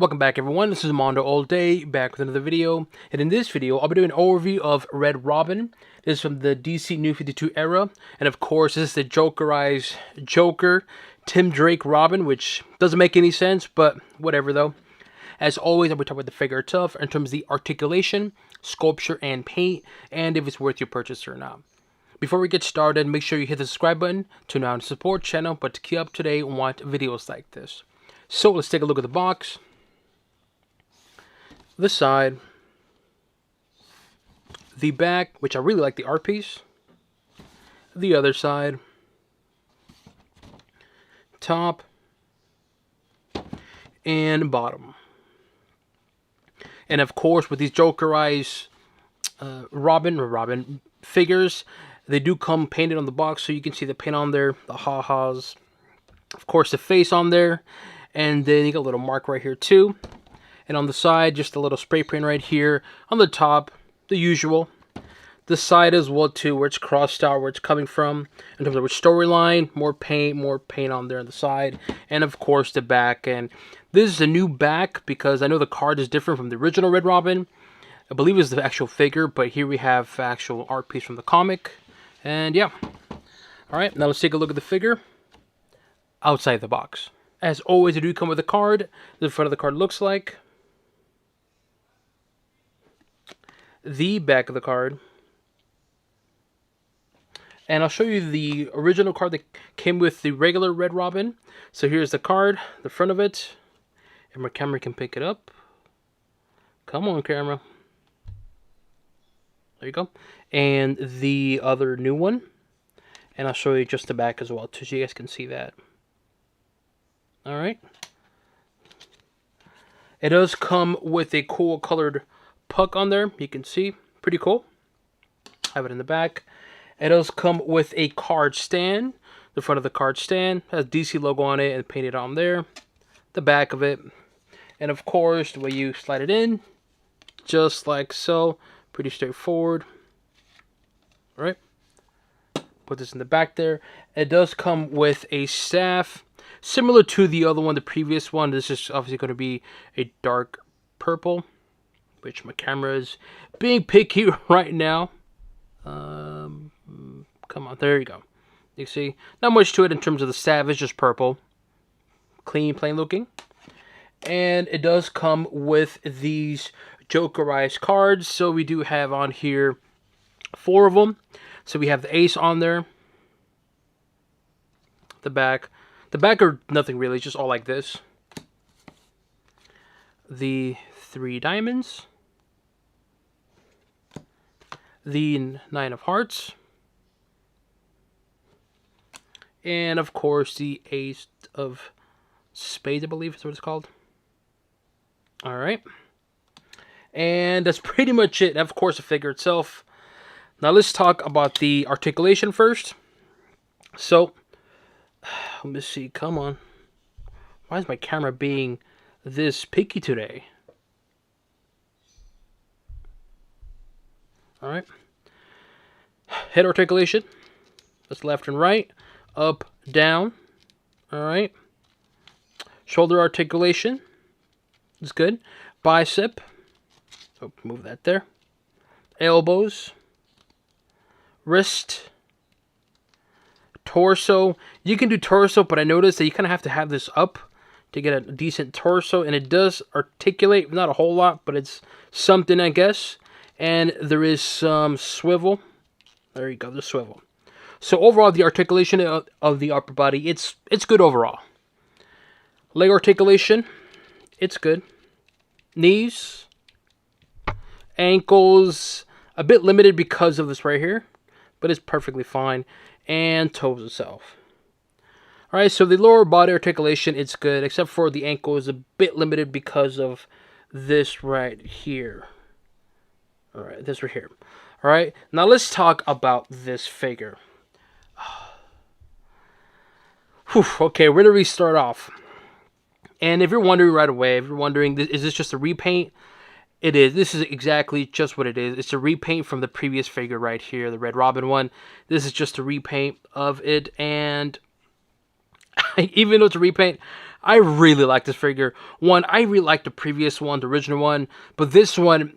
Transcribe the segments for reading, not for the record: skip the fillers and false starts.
Welcome back everyone, this is MandoAllDay, back with another video, and in this video I'll be doing an overview of Red Robin. This is from the DC New 52 era, and of course this is the Jokerized Joker, Tim Drake Robin, which doesn't make any sense, but whatever though. As always, I'll be talking about the figure itself in terms of the articulation, sculpture, and paint, and if it's worth your purchase or not. Before we get started, make sure you hit the subscribe button to now support channel, but to keep up to date and want videos like this. So let's take a look at the box. The side, the back, which I really like the art piece, the other side, top, and bottom. And of course, with these Jokerized Robin figures, they do come painted on the box, so you can see the paint on there, the ha-has, of course the face on there, and then you got a little mark right here too. And on the side, just a little spray paint right here. On the top, the usual. The side as well too, where it's crossed out, where it's coming from. In terms of which storyline, more paint on there on the side. And of course the back. And this is a new back because I know the card is different from the original Red Robin. I believe it's the actual figure, but here we have actual art piece from the comic. And yeah. Alright, now let's take a look at the figure outside the box. As always, they do come with a card. The front of the card looks like. The back of the card, and I'll show you the original card that came with the regular Red Robin. So here's the card, the front of it, and my camera can pick it up. Come on, camera. There you go. And the other new one, and I'll show you just the back as well too, so you guys can see that. All right. It does come with a cool colored puck on there, you can see, pretty cool. Have it in the back. It does come with a card stand. The front of the card stand has DC logo on it and painted on there. The back of it, and of course the way you slide it in, just like so. Pretty straightforward. All right, put this in the back there. It does come with a staff similar to the other one, the previous one. This is obviously going to be a dark purple, which my camera is being picky right now. Come on, there you go. You see, not much to it in terms of the staff. It's just purple, clean, plain looking. And it does come with these Jokerized cards. So we do have on here 4 of them. So we have the ace on there. The back are nothing really, just all like this. The 3 diamonds. The 9 of hearts, and of course the ace of spades, I believe is what it's called. All right, and that's pretty much it. And of course the figure itself. Now let's talk about the articulation first. So let me see, come on, why is my camera being this picky today? Alright, head articulation, that's left and right, up, down. Alright, shoulder articulation is good. Bicep, so move that there. Elbows, wrist, torso. You can do torso, but I noticed that you kind of have to have this up to get a decent torso, and it does articulate, not a whole lot, but it's something, I guess. And there is some swivel. There you go, the swivel. So overall, the articulation of the upper body, it's good overall. Leg articulation, it's good. Knees, ankles, a bit limited because of this right here, but it's perfectly fine. And toes itself. Alright, so the lower body articulation, it's good, except for the ankle is a bit limited because of this right here. Alright, this right here. Alright, now let's talk about this figure. Whew, okay, where do we start off? And if you're wondering right away, if you're wondering, is this just a repaint? It is. This is exactly just what it is. It's a repaint from the previous figure right here, the Red Robin one. This is just a repaint of it, and even though it's a repaint, I really like this figure. One, I really like the previous one, the original one, but this one,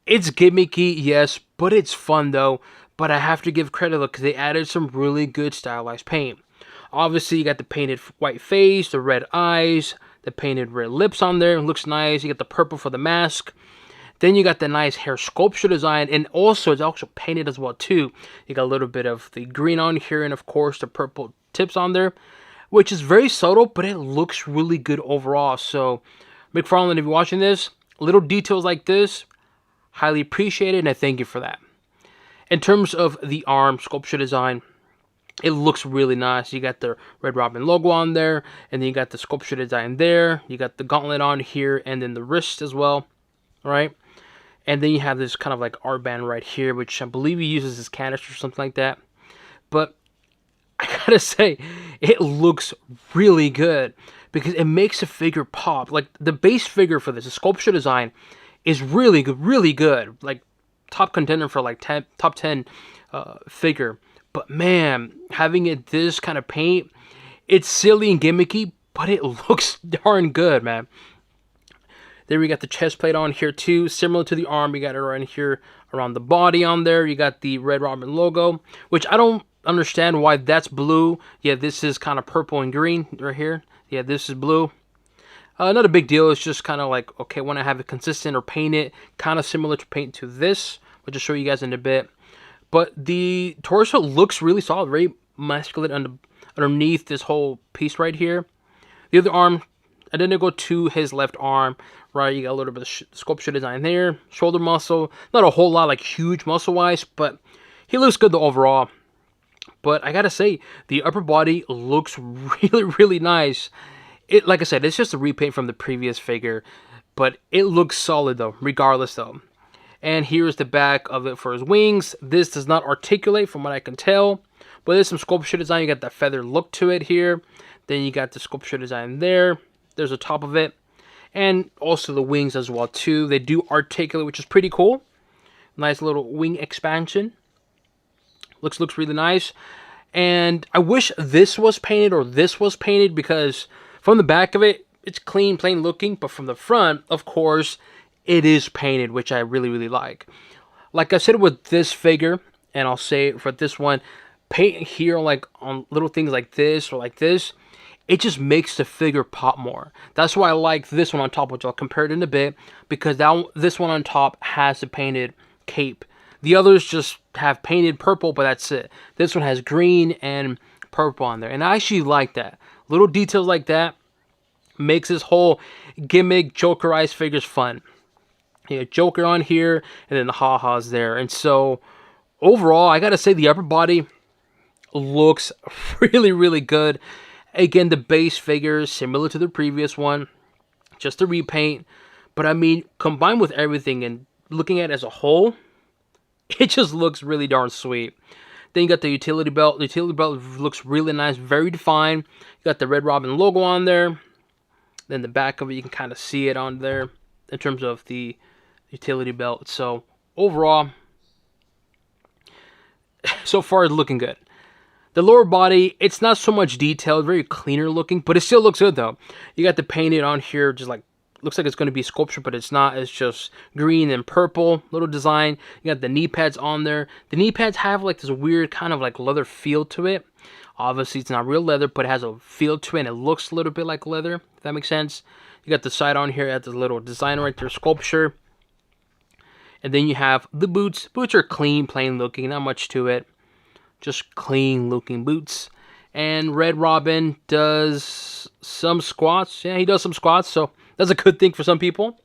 it's gimmicky, yes, but it's fun though. But I have to give credit because they added some really good stylized paint. Obviously, you got the painted white face, the red eyes, the painted red lips on there. It looks nice. You got the purple for the mask. Then you got the nice hair sculpture design, and also it's also painted as well too. You got a little bit of the green on here, and of course the purple tips on there, which is very subtle, but it looks really good overall. So, McFarlane, if you're watching this, little details like this, highly appreciated, and I thank you for that. In terms of the arm sculpture design, it looks really nice. You got the Red Robin logo on there, and then you got the sculpture design there. You got the gauntlet on here, and then the wrist as well, right? And then you have this kind of like armband right here, which I believe he uses as canister or something like that. But I gotta say, it looks really good because it makes the figure pop. Like the base figure for this, the sculpture design, is really good, really good. Like top contender for like top 10 figure. But man, having it this kind of paint, it's silly and gimmicky, but it looks darn good, man. There we got the chest plate on here too, similar to the arm. You got it right here around the body on there. You got the Red Robin logo, which I don't understand why that's blue. Yeah, this is kind of purple and green right here. Yeah, this is blue. Not a big deal. It's just kind of like, okay, when I have it consistent or paint it, kind of similar to paint to this, which I'll show you guys in a bit. But the torso looks really solid, very masculine underneath this whole piece right here. The other arm, and then they go to his left arm, right? You got a little bit of sculpture design there, shoulder muscle, not a whole lot like huge muscle wise, but he looks good though overall. But I gotta say, the upper body looks really, really nice. It, like I said, it's just a repaint from the previous figure, but it looks solid though, regardless though. And here's the back of it for his wings. This does not articulate from what I can tell, but there's some sculpture design. You got that feather look to it here. Then you got the sculpture design there. There's the top of it. And also the wings as well too. They do articulate, which is pretty cool. Nice little wing expansion. Looks really nice. And I wish this was painted or this was painted because from the back of it, it's clean, plain looking. But from the front, of course, it is painted, which I really, really like. Like I said with this figure, and I'll say it for this one, paint here like on little things like this or like this, it just makes the figure pop more. That's why I like this one on top, which I'll compare it in a bit, because this one on top has the painted cape. The others just have painted purple, but that's it. This one has green and purple on there, and I actually like that. Little details like that makes this whole gimmick Jokerized figures fun. You got Joker on here, and then the ha-has there. And so, overall, I gotta say the upper body looks really, really good. Again, the base figure is similar to the previous one, just a repaint. But I mean, combined with everything and looking at it as a whole, it just looks really darn sweet. Then you got the utility belt. The utility belt looks really nice, very defined. You got the Red Robin logo on there. Then the back of it, you can kind of see it on there in terms of the utility belt. So overall, so far it's looking good. The lower body, it's not so much detailed, very cleaner looking, but it still looks good though. You got the painted on here, just like, looks like it's going to be sculpture, but it's not. It's just green and purple, little design. You got the knee pads on there. The knee pads have like this weird kind of like leather feel to it. Obviously it's not real leather, but it has a feel to it and it looks a little bit like leather, if that makes sense. You got the side on here at the little design right there, sculpture. And then you have the boots. Boots are clean, plain looking, not much to it. Just clean looking boots. And Red Robin does some squats. Yeah, he does some squats, so that's a good thing for some people.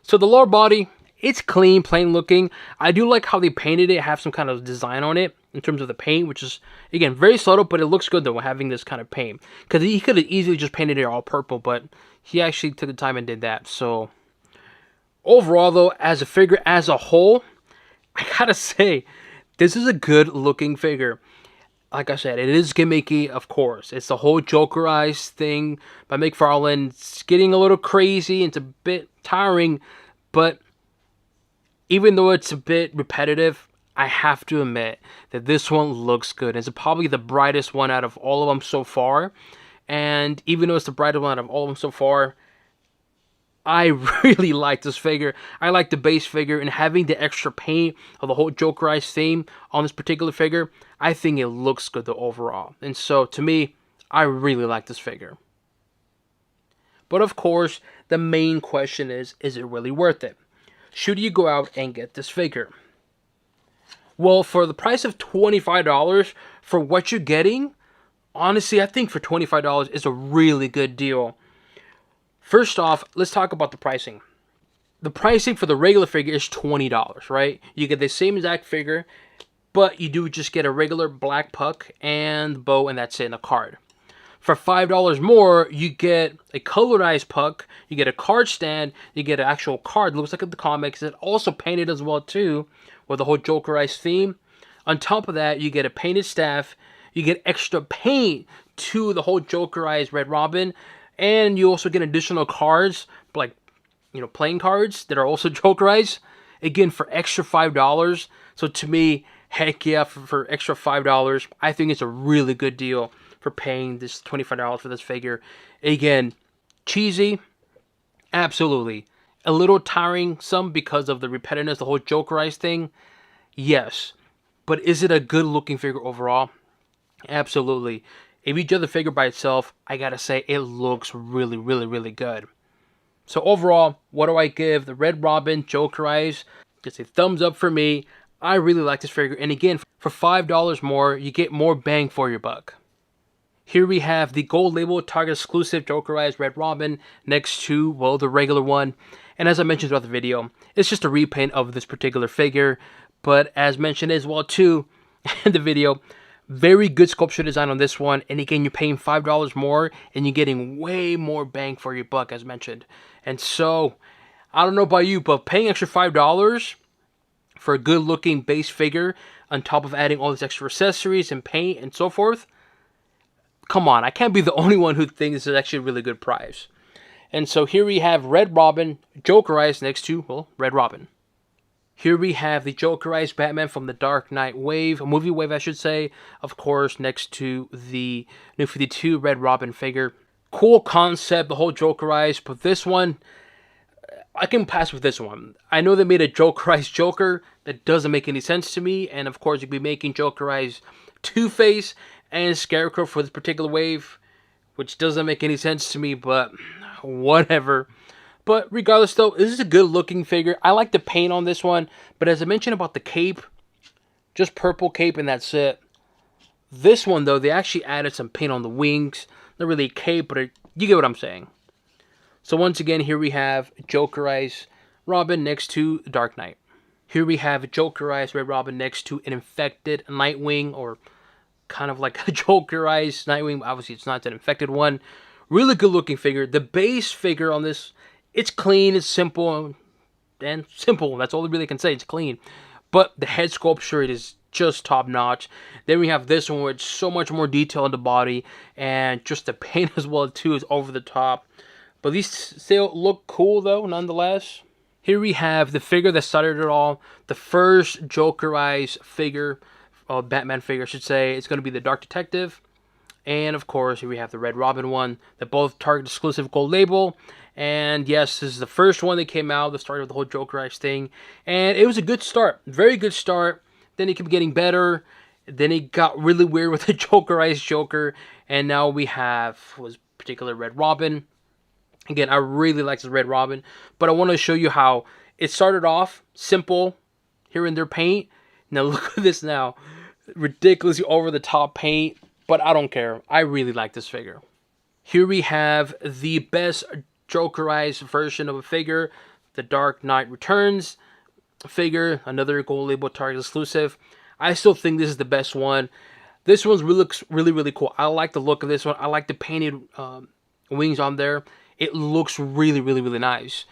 So the lower body, it's clean, plain looking. I do like how they painted it, have some kind of design on it in terms of the paint, which is, again, very subtle, but it looks good though, having this kind of paint. Because he could have easily just painted it all purple, but he actually took the time and did that. So overall though, as a figure as a whole, I gotta say, this is a good looking figure. Like I said, it is gimmicky, of course. It's the whole Jokerized thing by McFarlane. It's getting a little crazy. It's a bit tiring, but even though it's a bit repetitive, I have to admit that this one looks good. It's probably the brightest one out of all of them so far. And even though it's the brightest one out of all of them so far, I really like this figure. I like the base figure, and having the extra paint of the whole Jokerized theme on this particular figure, I think it looks good though overall. And so to me, I really like this figure. But of course, the main question is it really worth it? Should you go out and get this figure? Well, for the price of $25 for what you're getting, honestly, I think for $25 is a really good deal. First off, let's talk about the pricing. The pricing for the regular figure is $20, right? You get the same exact figure, but you do just get a regular black puck and bow, and that's it in a card. For $5 more, you get a colorized puck, you get a card stand, you get an actual card, looks like the comics, it's also painted as well too, with the whole Jokerized theme. On top of that, you get a painted staff, you get extra paint to the whole Jokerized Red Robin, and you also get additional cards, like, you know, playing cards that are also Jokerized, again, for extra $5. So to me, heck yeah, for extra $5, I think it's a really good deal for paying this $25 for this figure. Again, cheesy, absolutely. A little tiring, some because of the repetitiveness, the whole Jokerized thing, yes. But is it a good looking figure overall? Absolutely. If you judge the figure by itself, I gotta say it looks really, really, really good. So overall, what do I give the Red Robin Jokerized? It's a thumbs up for me. I really like this figure. And again, for $5 more, you get more bang for your buck. Here we have the gold label Target exclusive Jokerized Red Robin next to, well, the regular one. And as I mentioned throughout the video, it's just a repaint of this particular figure. But as mentioned as well too in the video, very good sculpture design on this one. And again, you're paying $5 more and you're getting way more bang for your buck as mentioned. And so, I don't know about you, but paying extra $5 for a good looking base figure on top of adding all these extra accessories and paint and so forth, come on, I can't be the only one who thinks this is actually a really good price. And so here we have Red Robin, Jokerized next to, well, Red Robin. Here we have the Jokerized Batman from the Dark Knight wave, a movie wave I should say, of course, next to the New 52 Red Robin figure. Cool concept, the whole Jokerized, but this one, I can pass with this one. I know they made a Jokerized Joker, that doesn't make any sense to me, and of course you'd be making Jokerized Two-Face and Scarecrow for this particular wave, which doesn't make any sense to me, but whatever. But regardless though, this is a good looking figure. I like the paint on this one, but as I mentioned about the cape, just purple cape and that's it. This one though, they actually added some paint on the wings. Not really a cape, but you get what I'm saying. So once again, here we have Jokerized Robin next to Dark Knight. Here we have Jokerized Red Robin next to an infected Nightwing, or kind of like a Jokerized Nightwing. Obviously, it's not an infected one. Really good looking figure. The base figure on this, it's clean, it's simple, and simple. That's all I really can say. It's clean. But the head sculpture, it is just top notch. Then we have this one where it's so much more detail in the body, and just the paint as well too is over the top. But these still look cool though, nonetheless. Here we have the figure that started it all. The first Jokerized figure, Batman figure I should say. It's going to be the Dark Detective. And of course, here we have the Red Robin one. They're both Target exclusive gold label. And yes, this is the first one that came out, the start of the whole Jokerized thing. And it was a good start, very good start. Then it kept getting better. Then it got really weird with the Jokerized Joker. And now we have was particular Red Robin. Again, I really like this Red Robin. But I want to show you how it started off simple here in their paint. Now look at this now. Ridiculously over the top paint. But I don't care. I really like this figure. Here we have the best Jokerized version of a figure. The Dark Knight Returns figure. Another gold label Target exclusive. I still think this is the best one. This one looks really, really cool. I like the look of this one. I like the painted wings on there. It looks really, really, really nice.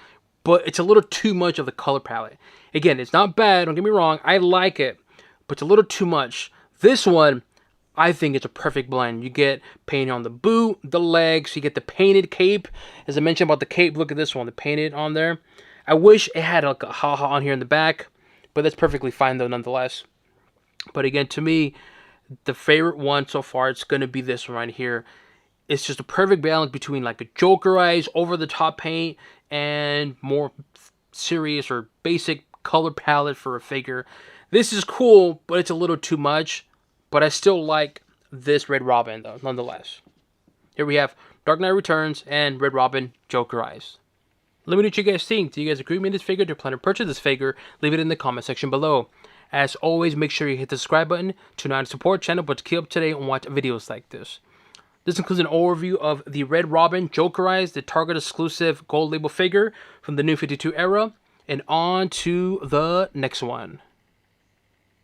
But it's a little too much of the color palette. Again, it's not bad. Don't get me wrong. I like it. But it's a little too much. This one, I think it's a perfect blend. You get paint on the boot, the legs. You get the painted cape. As I mentioned about the cape, look at this one. The painted on there. I wish it had like a haha on here in the back. But that's perfectly fine though nonetheless. But again, to me, the favorite one so far, it's going to be this one right here. it's just a perfect balance between like a Jokerized over-the-top paint and more serious or basic color palette for a figure. This is cool, but it's a little too much. But I still like this Red Robin, though, nonetheless. Here we have Dark Knight Returns and Red Robin Jokerized. Let me know what you guys think. Do you guys agree with me this figure? Do you plan to purchase this figure? Leave it in the comment section below. As always, make sure you hit the subscribe button to not support channel, but to keep up to date and watch videos like this. This includes an overview of the Red Robin Jokerized, the Target exclusive gold label figure from the New 52 era. And on to the next one.